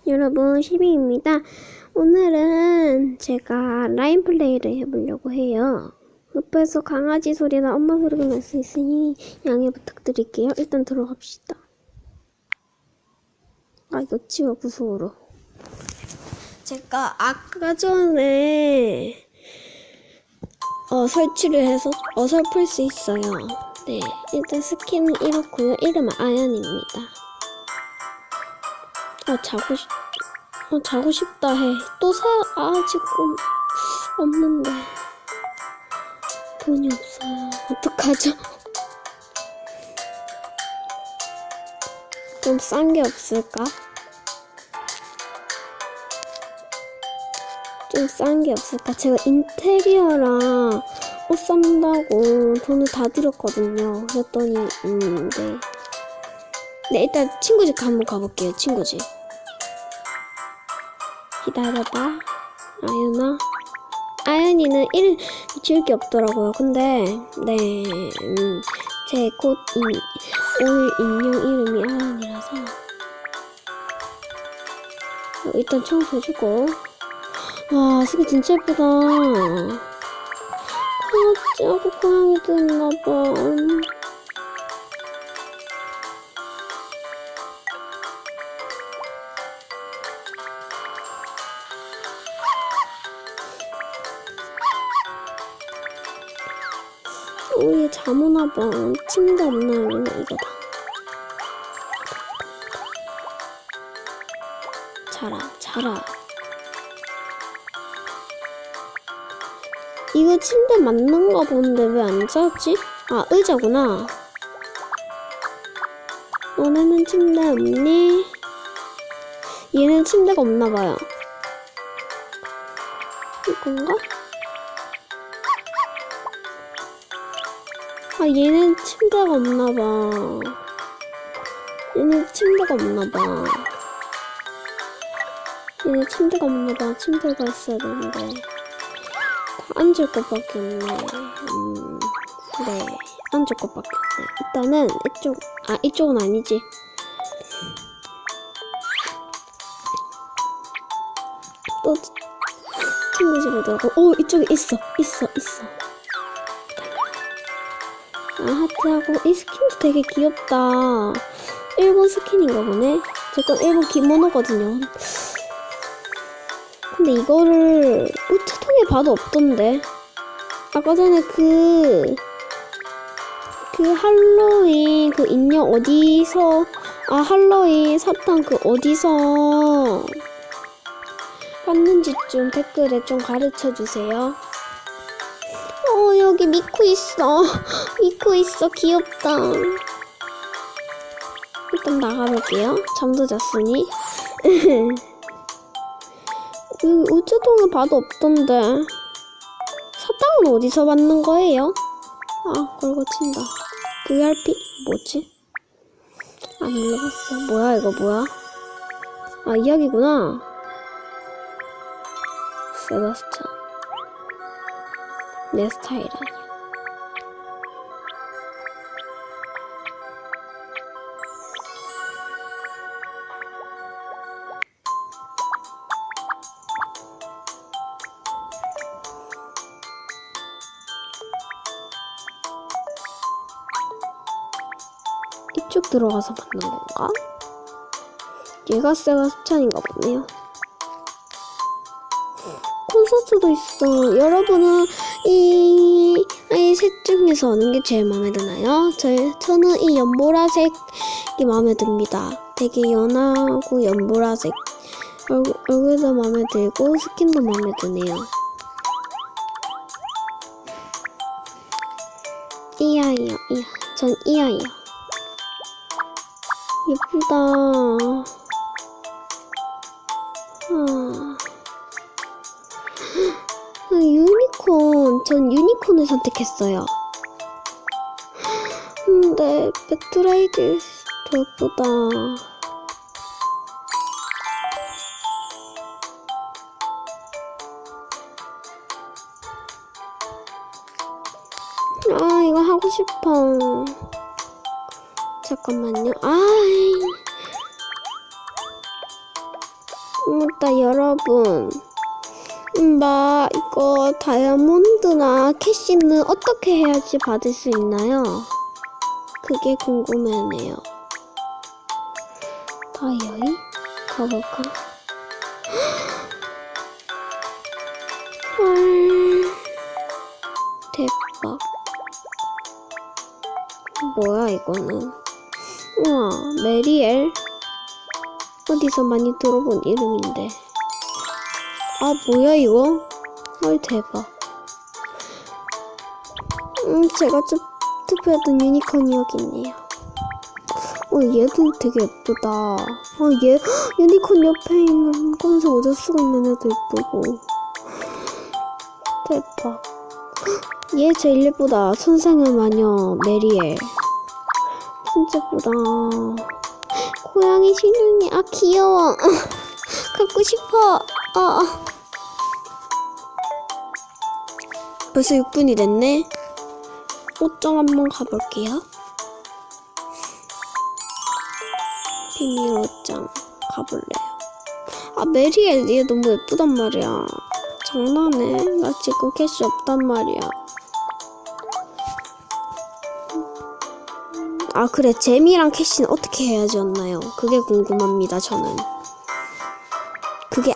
여러분, 시비입니다. 오늘은 제가 라인 플레이를 해보려고 해요. 옆에서 강아지 소리나 엄마 소리가 날 수 있으니 양해 부탁드릴게요. 일단 들어갑시다. 아, 이거 치워, 구석으로. 제가 아까 전에 설치를 해서 어설플 수 있어요. 네, 일단 스킨은 이렇고요. 이름은 아연입니다. 자고 싶다 해. 지금 없는데. 돈이 없어요. 어떡하죠? 좀 싼 게 없을까? 제가 인테리어랑 옷 산다고 돈을 다 들였거든요. 그랬더니, 네. 네, 일단 친구 집 한번 가볼게요. 친구 집. 기다려봐. 아연이는 이름 지을 게 없더라고요. 근데 네, 제 곧 올 인형 이름이 아연이라서 일단 청소해주고. 와, 스킨 진짜 예쁘다. 강아지하고 고양이도 있나봐. 얘 잠 오나봐. 침대 없나 여기는. 이거다. 자라. 이거 침대 맞는가 본데 왜 안 자지? 아, 의자구나. 너네는 침대 없니? 얘는 침대가 없나봐요. 이건가? 아, 얘는 침대가 없나봐. 침대가 있어야 되는데. 앉을 것밖에 없네. 네, 앉을 것밖에 없네. 일단은 이쪽은 아니지. 또 친구 집에 들어가고. 이쪽에 있어. 하트하고. 이 스킨도 되게 귀엽다. 일본 스킨인가 보네. 저건 일본 기모노거든요. 근데 이거를 우체통에 봐도 없던데. 아까 전에 그 할로윈 그 인형 어디서, 할로윈 사탕 그 어디서 봤는지 좀 댓글에 좀 가르쳐 주세요. 여기 미쿠 있어. 귀엽다. 일단 나가볼게요. 잠도 잤으니. 우체통에 봐도 없던데. 사탕은 어디서 받는 거예요? 걸고 친다. VRP? 뭐지? 안 눌러봤어. 뭐야, 이거 뭐야? 이야기구나. 세바스찬. 내 스타일 아니야. 이쪽 들어가서 만난 건가? 얘가 세바스찬인가 보네요. 콘서트도 있어. 여러분은 이 셋 중에서 어느 게 제일 마음에 드나요? 저는 이 연보라색이 마음에 듭니다. 되게 연하고 연보라색. 얼굴도 마음에 들고 스킨도 마음에 드네요. 이아이요. 전 이아이요. 예쁘다. 유니콘. 전 유니콘을 선택했어요. 근데 배트라이드 더 예쁘다. 이거 하고 싶어. 잠깐만요. 일단 여러분, 이거 다이아몬드나 캐시는 어떻게 해야지 받을 수 있나요? 그게 궁금하네요. 다이아이? 가볼까? 헐, 대박. 뭐야 이거는? 우와, 메리엘? 어디서 많이 들어본 이름인데. 아, 뭐야 이거? 헐, 대박. 제가 투표했던 유니콘이 여기 있네요. 얘도 되게 예쁘다. 얘 유니콘 옆에 있는 검은색 모자 쓰고 있는 애도 예쁘고. 대박. 얘 제일 예쁘다. 천상의 마녀 메리엘. 진짜 예쁘다. 고양이 신용이 귀여워. 갖고 싶어. 벌써 6분이 됐네. 옷장 한번 가볼게요. 비밀 옷장 가볼래요. 메리엘 얘 너무 예쁘단 말이야. 장난해? 나 지금 캐시 없단 말이야. 그래, 제미랑 캐시는 어떻게 해야지였나요? 그게 궁금합니다, 저는. 그게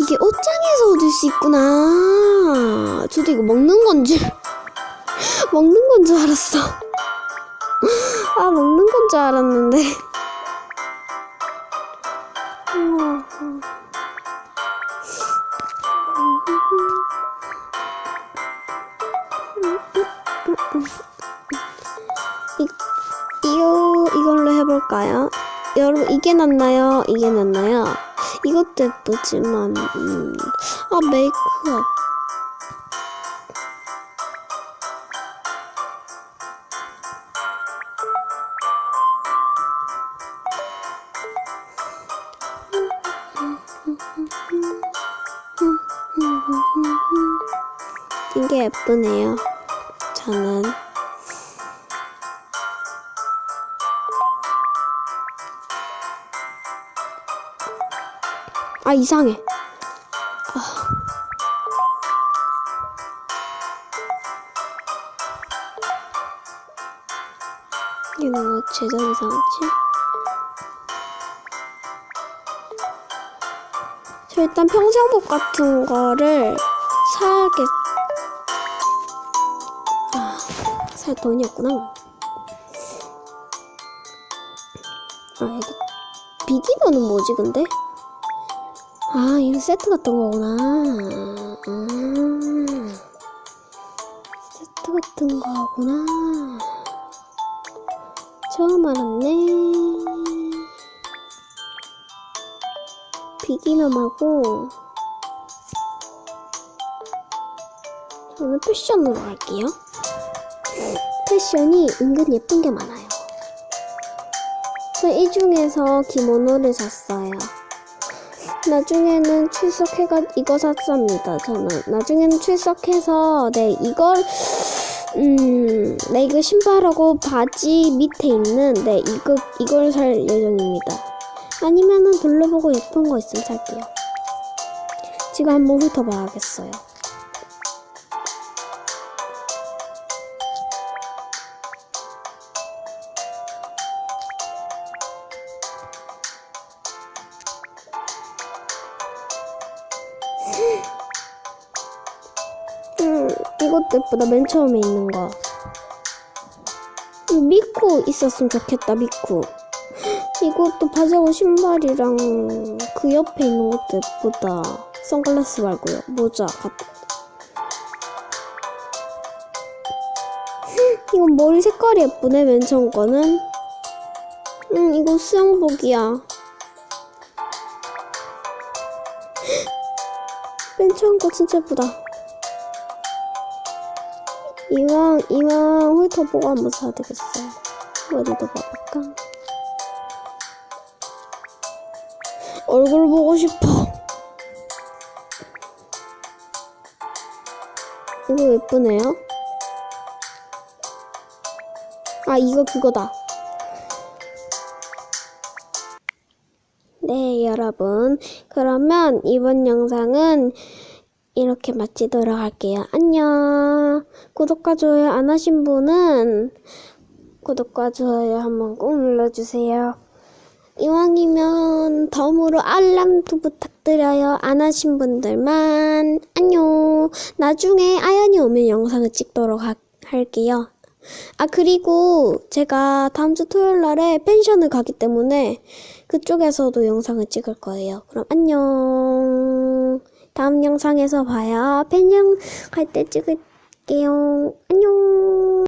이게 옷장에서 얻을 수 있구나. 저도 이거 먹는 건 줄 알았어. 먹는 건 줄 알았는데. 이걸로 해볼까요? 여러분, 이게 낫나요? 이게 낫나요? 이것도 예쁘지만, 메이크업. 이게 예쁘네요. 저는. 이상해. 얘는 왜 제자리 이상하지? 저 일단 평생복 같은 거를 살 돈이 없구나. 여기 비기너는 뭐지 근데? 이거 세트 같은 거구나. 세트 같은 거구나. 처음 알았네. 비기너하고 저는 패션으로 갈게요. 패션이 은근 예쁜 게 많아요. 저 이 중에서 기모노를 샀어요. 나중에는 이거 샀습니다. 저는 나중에는 출석해서 이걸 이거 신발하고 바지 밑에 있는 이걸 살 예정입니다. 아니면은 둘러보고 예쁜 거 있으면 살게요. 지금 한번 훑어봐야겠어요. 이것도 예쁘다. 맨 처음에 있는 거. 미쿠 있었으면 좋겠다. 미쿠. 이것도 바지하고 신발이랑 그 옆에 있는 것도 예쁘다. 선글라스 말고요. 모자 같은. 이건 머리 색깔이 예쁘네. 맨 처음 거는. 이거 수영복이야. 맨 처음 거 진짜 예쁘다. 이왕 훑어보고 한번 사야 되겠어요. 어디도 봐볼까? 얼굴 보고 싶어. 이거 예쁘네요. 이거 그거다. 네, 여러분. 그러면 이번 영상은 이렇게 마치도록 할게요. 안녕. 구독과 좋아요 안 하신 분은 구독과 좋아요 한번 꼭 눌러주세요. 이왕이면 덤으로 알람도 부탁드려요. 안 하신 분들만. 안녕. 나중에 아연이 오면 영상을 찍도록 할게요. 아, 그리고 제가 다음 주 토요일 날에 펜션을 가기 때문에 그쪽에서도 영상을 찍을 거예요. 그럼 안녕. 다음 영상에서 봐요. 펜션 갈 때 찍을게요. 안녕.